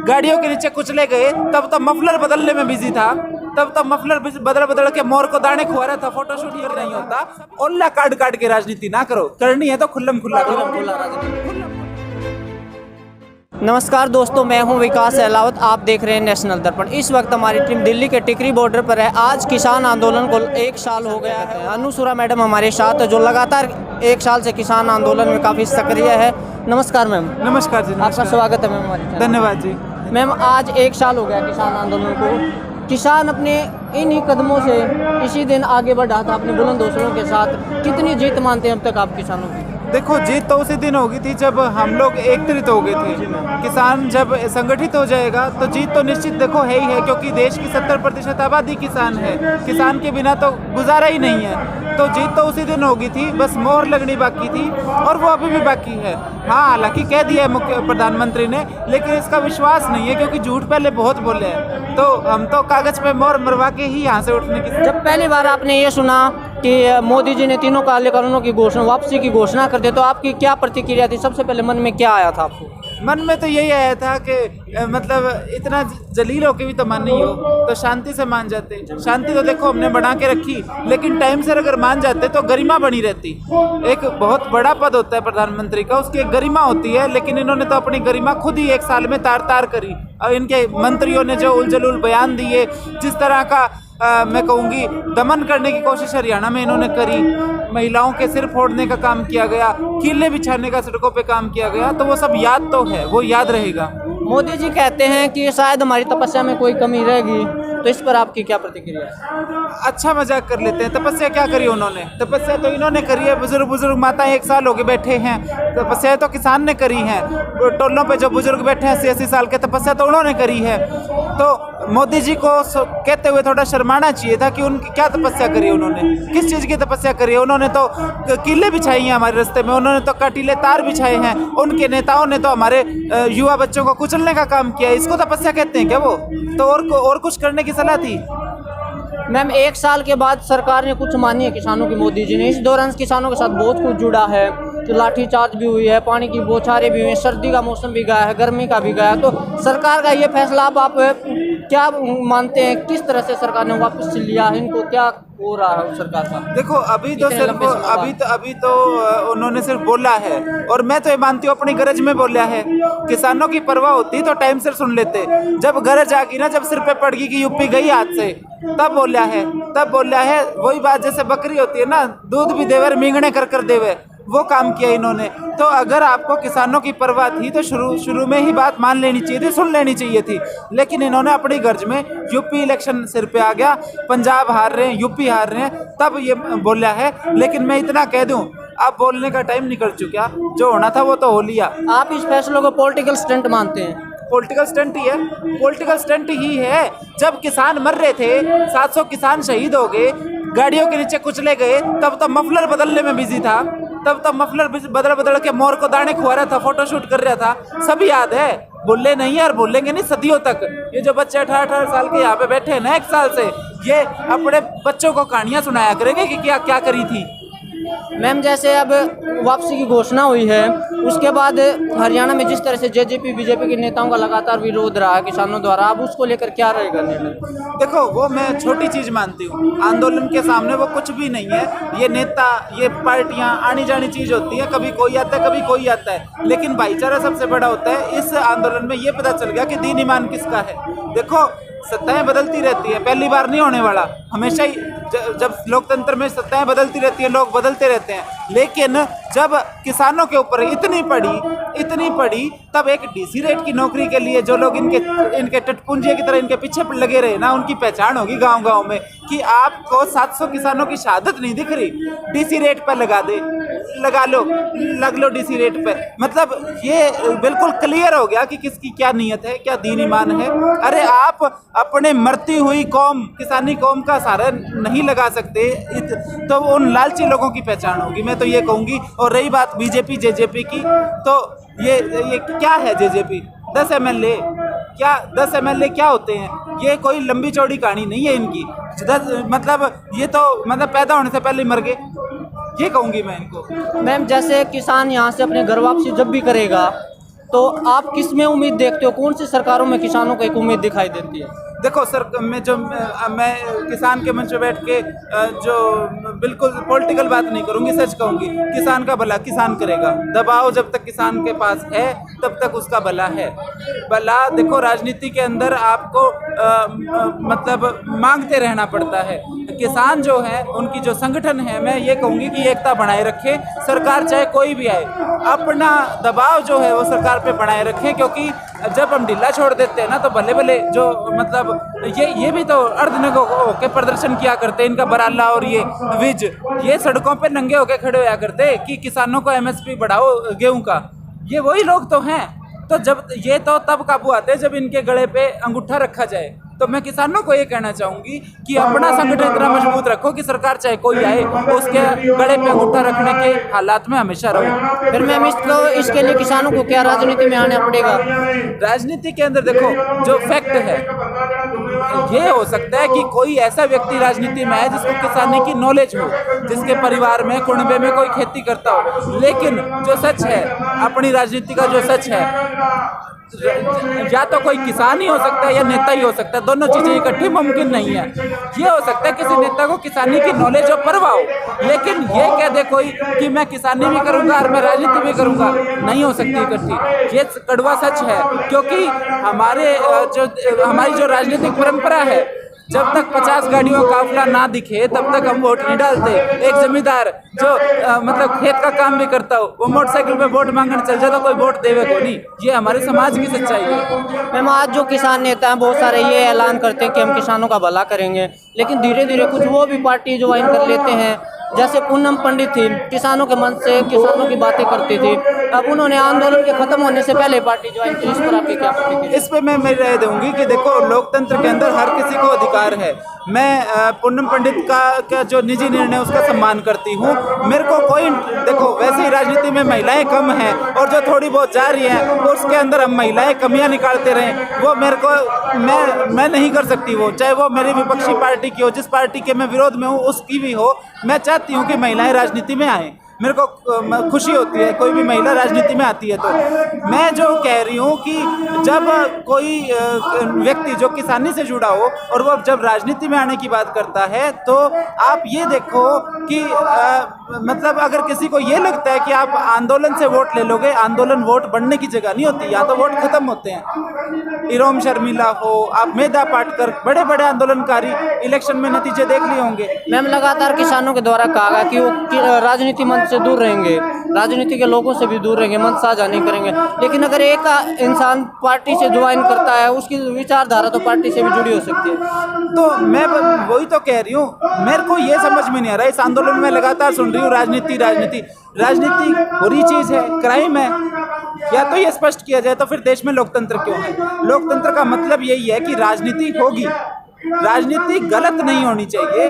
गाड़ियों के नीचे कुचले गए, तब तब मफलर बदलने में बिजी था, तब तब मफलर बदल बदल के मोर को दाने खुआ रहा था। फोटोशूट ये नहीं होता। ओल्ला काट काट के राजनीति ना करो, करनी है तो खुल्लम खुल्ला करो। नमस्कार दोस्तों, मैं हूं विकास सहलावत। आप देख रहे हैं नेशनल दर्पण। इस वक्त हमारी टीम दिल्ली के टिकरी बॉर्डर पर है। आज किसान आंदोलन को 1 साल हो गया है। अनुसुरा मैडम हमारे साथ है, जो लगातार 1 साल से किसान आंदोलन में काफ़ी सक्रिय है। नमस्कार मैम। नमस्कार जी। आपका स्वागत है मैम हमारे चैनल। धन्यवाद जी। मैम, आज 1 साल हो गया किसान आंदोलन को। किसान अपने इन्हीं कदमों से इसी दिन आगे बढ़ा था अपने बुलंद हौसलों के साथ। कितनी जीत मानते हैं अब तक आप किसानों की? देखो, जीत तो उसी दिन होगी थी जब हम लोग एकत्रित हो गए थे। किसान जब संगठित हो जाएगा तो जीत तो निश्चित देखो है ही है, क्योंकि देश की 70% आबादी किसान है। किसान के बिना तो गुजारा ही नहीं है। तो जीत तो उसी दिन होगी थी, बस मोहर लगनी बाकी थी और वो अभी भी बाकी है। हाँ, हालांकि कह दिया है मुख्य प्रधानमंत्री ने, लेकिन इसका विश्वास नहीं है, क्योंकि झूठ पहले बहुत बोले हैं। तो हम तो कागज पे मोहर मरवा के ही यहाँ से उठने की। जब पहली बार आपने ये सुना कि मोदी जी ने तीनों काले कानूनों की घोषणा, वापसी की घोषणा कर दे, तो आपकी क्या प्रतिक्रिया थी? सबसे पहले मन में क्या आया था आपको? मन में तो यही आया था कि मतलब इतना जलील होके भी तो मान नहीं हो तो शांति से मान जाते। शांति तो देखो हमने बना के रखी, लेकिन टाइम से अगर मान जाते तो गरिमा बनी रहती। एक बहुत बड़ा पद होता है प्रधानमंत्री का, उसकी एक गरिमा होती है, लेकिन इन्होंने तो अपनी गरिमा खुद ही 1 साल में तार तार करी। और इनके मंत्रियों ने जो उलझुल बयान दिए, जिस तरह का मैं कहूँगी दमन करने की कोशिश हरियाणा में इन्होंने करी, महिलाओं के सिर फोड़ने का काम किया गया, कीले बिछाने का सड़कों पे काम किया गया, तो वो सब याद तो है, वो याद रहेगा। मोदी जी कहते हैं कि शायद हमारी तपस्या में कोई कमी रहेगी, तो इस पर आपकी क्या प्रतिक्रिया है? अच्छा मजाक कर लेते हैं। तपस्या क्या करी उन्होंने? तपस्या तो इन्होंने करी है। बुजुर्ग माताएं 1 साल हो गए बैठे हैं। तपस्या तो किसान ने करी है। टोलों पे जो बुजुर्ग बैठे हैं 80-80 साल के, तपस्या तो उन्होंने करी है। तो मोदी जी को कहते हुए थोड़ा शर्माना चाहिए था कि उनकी क्या तपस्या करी उन्होंने, किस चीज़ की तपस्या करी है। उन्होंने तो किले बिछाई हैं हमारे रास्ते में, उन्होंने तो कटीले तार बिछाए हैं। उनके नेताओं ने तो हमारे युवा बच्चों को कुचलने का काम किया है। इसको तपस्या कहते हैं क्या वो? तो और कुछ करने की सलाह थी। मैम, 1 साल के बाद सरकार ने कुछ मानी है किसानों की मोदी जी ने? इस दौरान किसानों के साथ बहुत कुछ जुड़ा है, तो लाठीचार्ज भी हुई है, पानी की बौछारें भी हुई हैं, सर्दी का मौसम भी गया है, गर्मी का भी गया है। तो सरकार का ये फैसला आप क्या मानते हैं? किस तरह से सरकार ने वापस लिया है इनको? क्या हो रहा है सरकार का? देखो, अभी तो उन्होंने सिर्फ बोला है, और मैं तो ये मानती हूँ अपनी गरज में बोला है। किसानों की परवाह होती तो टाइम से सुन लेते। जब गरज आ गई ना, जब सिर पे पड़ गई कि यूपी गई हाथ से, तब बोला है। वही बात जैसे बकरी होती है ना, दूध भी देवे मींगने कर कर देवे, वो काम किया इन्होंने। तो अगर आपको किसानों की परवाह थी तो शुरू में ही बात मान लेनी चाहिए थी, सुन लेनी चाहिए थी। लेकिन इन्होंने अपनी गर्ज में, यूपी इलेक्शन सिर पे आ गया, पंजाब हार रहे हैं, यूपी हार रहे हैं, तब ये बोला है। लेकिन मैं इतना कह दूं, अब बोलने का टाइम निकल चुका, जो होना था वो तो हो लिया। आप इस फैसलों को पॉलिटिकल स्टंट मानते हैं? पॉलिटिकल स्टंट ही है, पॉलिटिकल स्टंट ही है। जब किसान मर रहे थे, 700 किसान शहीद हो गए, गाड़ियों के नीचे कुचले गए, तब तब मफलर बदलने में बिजी था, तब तब मफलर बदल के मोर को दाने खुआ रहा था, फोटोशूट कर रहा था। सब याद है, बोले नहीं यार, बोलेंगे नहीं सदियों तक। ये जो बच्चे 18 साल के यहाँ पे बैठे हैं ना 1 साल से, ये अपने बच्चों को कहानियां सुनाया करेंगे कि क्या क्या करी थी। मैम, जैसे अब वापसी की घोषणा हुई है, उसके बाद हरियाणा में जिस तरह से जेजेपी बीजेपी के नेताओं का लगातार विरोध रहा है किसानों द्वारा, अब उसको लेकर क्या रहेगा निर्णय? देखो, वो मैं छोटी चीज मानती हूँ। आंदोलन के सामने वो कुछ भी नहीं है। ये नेता, ये पार्टियां आनी जानी चीज होती है, कभी कोई आता है कभी कोई आता है, लेकिन भाईचारा सबसे बड़ा होता है। इस आंदोलन में ये पता चल गया कि दीन ईमान किसका है। देखो, सत्ताएं बदलती रहती है, पहली बार नहीं होने वाला। हमेशा ही जब लोकतंत्र में सत्ताएं बदलती रहती है, लोग बदलते रहते हैं, लेकिन जब किसानों के ऊपर इतनी पड़ी, तब एक डीसी रेट की नौकरी के लिए जो लोग इनके टटपुंजिया की तरह इनके पीछे लगे रहे ना, उनकी पहचान होगी गांव-गांव में कि आपको 700 किसानों की शहादत नहीं दिख रही, डीसी रेट पर लग लो डीसी रेट पे। मतलब ये बिल्कुल क्लियर हो गया कि किसकी क्या नीयत है, क्या दीन ईमान है। अरे आप अपने मरती हुई कौम, किसानी कौम का सहारा नहीं लगा सकते, तो उन लालची लोगों की पहचान होगी, मैं तो ये कहूँगी। और रही बात बीजेपी जेजेपी की, तो ये क्या है जेजेपी? 10 MLA क्या 10 MLA क्या होते हैं? ये कोई लंबी चौड़ी कहानी नहीं है इनकी। मतलब ये तो मतलब पैदा होने से पहले मर गए, ये कहूँगी मैं इनको। मैम, जैसे किसान यहाँ से अपने घर वापसी जब भी करेगा, तो आप किस में उम्मीद देखते हो, कौन सी सरकारों में किसानों को एक उम्मीद दिखाई देती है? देखो सर, मैं किसान के मंच पे बैठ के जो बिल्कुल पॉलिटिकल बात नहीं करूंगी, सच कहूंगी। किसान का भला किसान करेगा। दबाव जब तक किसान के पास है तब तक उसका भला है। भला देखो, राजनीति के अंदर आपको मतलब मांगते रहना पड़ता है। किसान जो है, उनकी जो संगठन है, मैं ये कहूंगी कि एकता बनाए रखे। सरकार चाहे कोई भी आए, अपना दबाव जो है वो सरकार पे बनाए रखें, क्योंकि जब हम ढीला छोड़ देते हैं ना, तो भले भले जो मतलब ये भी तो अर्धनग्न होकर प्रदर्शन किया करते हैं। इनका बराला और ये विज, ये सड़कों पे नंगे होकर खड़े होया करते कि किसानों को एमएसपी बढ़ाओ गेहूं का। ये वही लोग तो हैं। तो जब ये तो तब काबू आते हैं जब इनके गले पे अंगूठा रखा जाए। तो मैं किसानों को ये कहना चाहूंगी कि अपना संगठन इतना मजबूत रखो कि सरकार चाहे कोई आए, उसके गले पे अंगूठा रखने के हालात में हमेशा रहो। फिर मैम इसके लिए किसानों को क्या राजनीति में आना पड़ेगा? राजनीति के अंदर देखो, जो फैक्ट है, ये हो सकता है कि कोई ऐसा व्यक्ति राजनीति में आए जिसको किसानी की नॉलेज हो, जिसके परिवार में कुनबे में कोई खेती करता हो। लेकिन जो सच है, अपनी राजनीति का जो सच है, या तो कोई किसान ही हो सकता है या नेता ही हो सकता है। दोनों चीजें इकट्ठी मुमकिन नहीं है। ये हो सकता है किसी नेता को किसानी की नॉलेज और परवाह हो, लेकिन ये कह दे कोई कि मैं किसानी भी करूंगा और मैं राजनीति भी करूंगा, नहीं हो सकती इकट्ठी। ये कड़वा सच है, क्योंकि हमारी जो राजनीतिक परंपरा है, जब तक 50 गाड़ियों का काफिला ना दिखे तब तक हम वोट नहीं डालते। एक जमींदार जो मतलब खेत का काम भी करता हो, वो मोटरसाइकिल पे वोट मांगने चल जाए तो कोई वोट देवे को नहीं। ये हमारे समाज की सच्चाई है। मैम, आज जो किसान नेता हैं बहुत सारे ये ऐलान करते हैं कि हम किसानों का भला करेंगे, लेकिन धीरे धीरे कुछ वो भी पार्टी ज्वाइन कर लेते हैं। जैसे पूनम पंडित थी, किसानों के मन से किसानों की बातें करती थी, अब उन्होंने आंदोलन के खत्म होने से पहले पार्टी ज्वाइन की। इस पर आपकी क्या प्रतिक्रिया? इस पे मैं मेरी राय दूंगी कि देखो, लोकतंत्र के अंदर हर किसी को अधिकार है। मैं पूनम पंडित का जो निजी निर्णय उसका सम्मान करती हूँ। मेरे को कोई देखो, वैसे ही राजनीति में महिलाएं कम हैं और जो थोड़ी बहुत जा रही हैं उसके अंदर हम महिलाएं कमियां निकालते रहें, वो मेरे को मैं नहीं कर सकती। वो चाहे वो मेरी विपक्षी पार्टी की हो, जिस पार्टी के मैं विरोध में हूँ उसकी भी हो, मैं चाहती हूँ कि महिलाएं राजनीति में आएँ। मेरे को खुशी होती है कोई भी महिला राजनीति में आती है। तो मैं जो कह रही हूँ कि जब कोई व्यक्ति जो किसानी से जुड़ा हो और वो जब राजनीति में आने की बात करता है, तो आप ये देखो कि मतलब अगर किसी को ये लगता है कि आप आंदोलन से वोट ले लोगे, आंदोलन वोट बढ़ने की जगह नहीं होती, यहाँ तो वोट खत्म होते हैं। इरोम शर्मिला हो, आप मेधा पाटकर, बड़े बड़े आंदोलनकारी इलेक्शन में नतीजे देख लिए होंगे। मैम, लगातार किसानों के द्वारा कहा गया कि वो राजनीति मंच से दूर रहेंगे, राजनीति के लोगों से भी दूर रहेंगे, मंच साझा नहीं करेंगे। लेकिन अगर एक इंसान पार्टी से ज्वाइन करता है, उसकी विचारधारा तो पार्टी से भी जुड़ी हो सकती है। तो मैं वही तो कह रही हूँ, मेरे को ये समझ में नहीं आ रहा। इस आंदोलन में लगातार सुन रही हूँ राजनीति राजनीति राजनीति बुरी चीज है, क्राइम है। या तो ये स्पष्ट किया जाए तो फिर देश में लोकतंत्र क्यों है। लोकतंत्र का मतलब यही है कि राजनीति होगी, राजनीति गलत नहीं होनी चाहिए।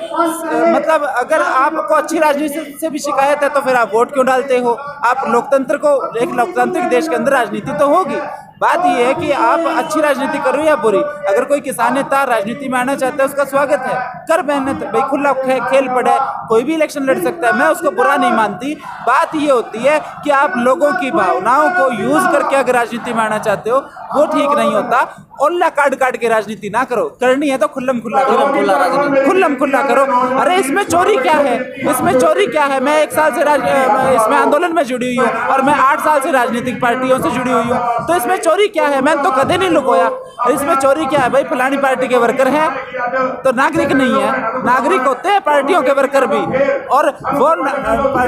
मतलब अगर आपको अच्छी राजनीति से भी शिकायत है तो फिर आप वोट क्यों डालते हो। आप लोकतंत्र को, एक लोकतांत्रिक देश के अंदर राजनीति तो होगी। बात यह है कि आप अच्छी राजनीति करो या बुरी। अगर कोई किसान नेता राजनीति में आना चाहता है, उसका स्वागत है, कर मेहनत, भाई खुला खेल पड़ा है, कोई भी इलेक्शन लड़ सकता है, मैं उसको बुरा नहीं मानती। बात ये होती है कि आप लोगों की भावनाओं को यूज करके अगर राजनीति में आना चाहते हो, वो ठीक नहीं होता। ओल्ला काट के राजनीति ना करो, करनी है तो खुल्लम खुल्ला करो, खुल्लम खुल्ला करो। अरे इसमें चोरी क्या है, इसमें चोरी क्या है। मैं 1 साल से इसमें आंदोलन में जुड़ी हुई हूँ और मैं 8 साल से राजनीतिक पार्टियों से जुड़ी हुई हूँ, तो इसमें चोरी क्या है। मैंने तो कदे नहीं लुकोया। इसमें चोरी क्या है भाई, फलानी पार्टी के वर्कर हैं तो नागरिक नहीं है, नागरिक होते हैं पार्टियों के वर्कर भी। और वो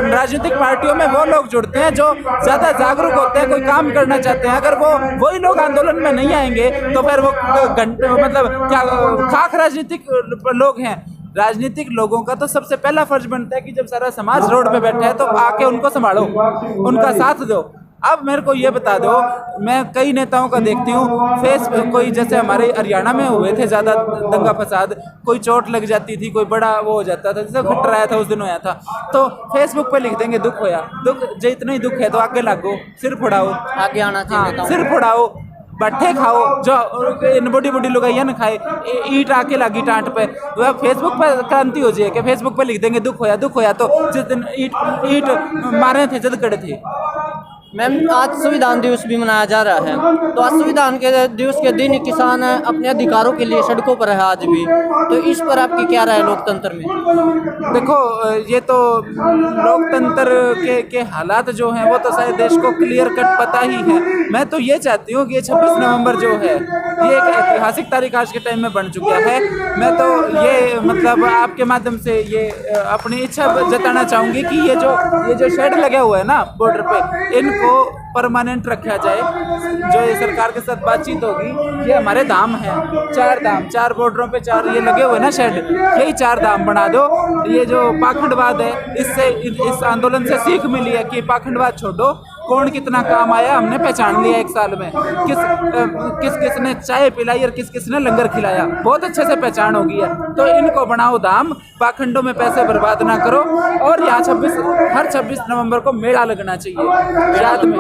राजनीतिक पार्टियों में वो लोग जुड़ते हैं जो ज्यादा जागरूक होते हैं, कोई काम करना चाहते हैं। अगर वही लोग आंदोलन में नहीं आएंगे तो फिर वो मतलब क्या खाक राजनीतिक लोग हैं। राजनीतिक लोगों का तो सबसे पहला फर्ज बनता है कि जब सारा समाज रोड पे बैठा है तो आके उनको संभालो, उनका साथ दो। अब मेरे को ये बता दो, मैं कई नेताओं का देखती हूँ कोई जैसे हमारे हरियाणा में हुए थे ज़्यादा दंगा फसाद, कोई चोट लग जाती थी, कोई बड़ा वो हो जाता था, जैसे खट्टर आया था उस दिन होया था, तो फेसबुक पे लिख देंगे दुख होया, दुख जो इतना ही दुख है तो आगे लागो, सिर फोड़ाओ, आगे आना चाहिए। हाँ, सिर फोड़ाओ, बट्ठे खाओ, जो बड़ी बड़ी लुगाइयाँ न खाए, ईंट आके लगी टांट पे। वह फेसबुक पे क्रांति हो जाए कि फेसबुक पे लिख देंगे दुख होया, तो जिस दिन ईंट मारे थे जद कड़े थे। मैम आज संविधान दिवस भी मनाया जा रहा है, तो आज संविधान के दिवस के दिन किसान अपने अधिकारों के लिए सड़कों पर है आज भी, तो इस पर आपकी क्या राय है लोकतंत्र में? देखो, ये तो लोकतंत्र के हालात जो हैं वो तो शायद देश को क्लियर कट पता ही है। मैं तो ये चाहती हूँ कि ये 26 नवंबर जो है ये एक ऐतिहासिक तारीख आज के टाइम में बन चुका है। मैं तो ये मतलब आपके माध्यम से ये अपनी इच्छा जताना चाहूँगी कि ये जो शेड लगे हुए हैं ना बॉर्डर पे, इनको परमानेंट रखा जाए। जो ये सरकार के साथ बातचीत होगी, ये हमारे धाम हैं, 4 धाम, 4 बॉर्डरों पे 4 ये लगे हुए ना शेड, यही 4 धाम बना दो। ये जो पाखंडवाद है, इससे इस आंदोलन से सीख मिली है कि पाखंडवाद छोड़ो, कौन कितना काम आया हमने पहचान लिया 1 साल में। किस ने चाय पिलाई और किस ने लंगर खिलाया, बहुत अच्छे से पहचान हो गई है। तो इनको बनाओ धाम, पाखंडों में पैसे बर्बाद ना करो। और यहाँ हर 26 नवंबर को मेला लगना चाहिए याद में,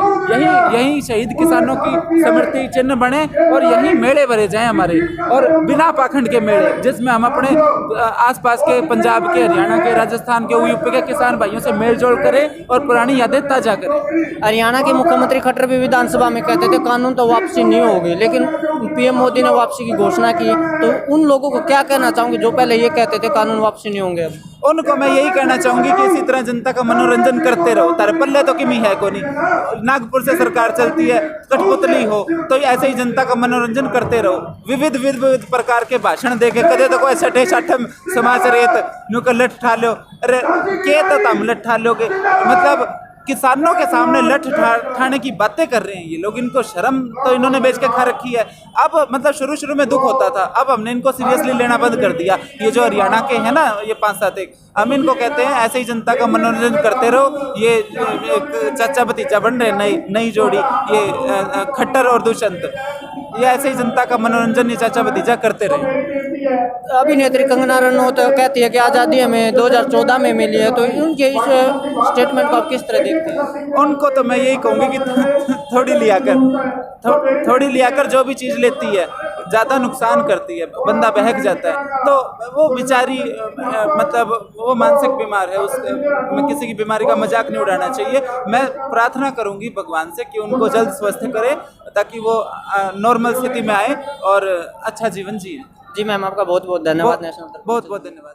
यही शहीद किसानों की स्मृति चिन्ह बने और यही मेले भरे जाएं हमारे, और बिना पाखंड के मेले, जिसमें हम अपने आसपास के पंजाब के, हरियाणा के, राजस्थान के, यूपी के किसान भाइयों से मेल जोल करें और पुरानी यादें ताजा करें। हरियाणा के मुख्यमंत्री खट्टर भी विधानसभा में कहते थे कानून तो वापसी नहीं होगी, लेकिन पीएम मोदी ने वापसी की घोषणा की, तो उन लोगों को क्या कहना चाहूंगे जो पहले ये कहते थे कानून वापसी नहीं होंगे? अब उनको मैं यही कहना चाहूंगी कि इसी तरह जनता का मनोरंजन करते रहो। तारे पल्ले तो किमी है को नहीं, नागपुर से सरकार चलती है, कठपुतली हो, तो ऐसे ही जनता का मनोरंजन करते रहो। विविध प्रकार के भाषण देके कदे तो कोई छठे छठम समाज रेत नुक लठ ठा लो, अरे के तो तम लठ ठा लोगे, मतलब किसानों के सामने लठ ठाने की बातें कर रहे हैं ये लोग। इनको शर्म तो इन्होंने बेच के खा रखी है। अब मतलब शुरू में दुख होता था, अब हमने इनको सीरियसली लेना बंद कर दिया। ये जो हरियाणा के हैं ना, ये 5-7 एक, हम इनको कहते हैं ऐसे ही जनता का मनोरंजन करते रहो। ये एक चाचा भतीजा बन रहे, नई जोड़ी, ये खट्टर और दुष्यंत, ये ऐसे ही जनता का मनोरंजन ये चाचा भतीजा करते रहे। अभिनेत्री कंगना रनौत कहती है कि आज़ादी हमें 2014 में मिली है, तो उनके इस स्टेटमेंट को आप किस तरह देखते हैं? उनको तो मैं यही कहूँगी कि थोड़ी लिया कर जो भी चीज़ लेती है ज़्यादा नुकसान करती है, बंदा बहक जाता है। तो वो बेचारी मतलब वो मानसिक बीमार है, मैं किसी की बीमारी का मजाक नहीं उड़ाना चाहिए। मैं प्रार्थना करूँगी भगवान से कि उनको जल्द स्वस्थ करे, ताकि वो नॉर्मल स्थिति में आए और अच्छा जीवन जिए। जी मैम, आपका बहुत बहुत धन्यवाद। बहुत बहुत धन्यवाद।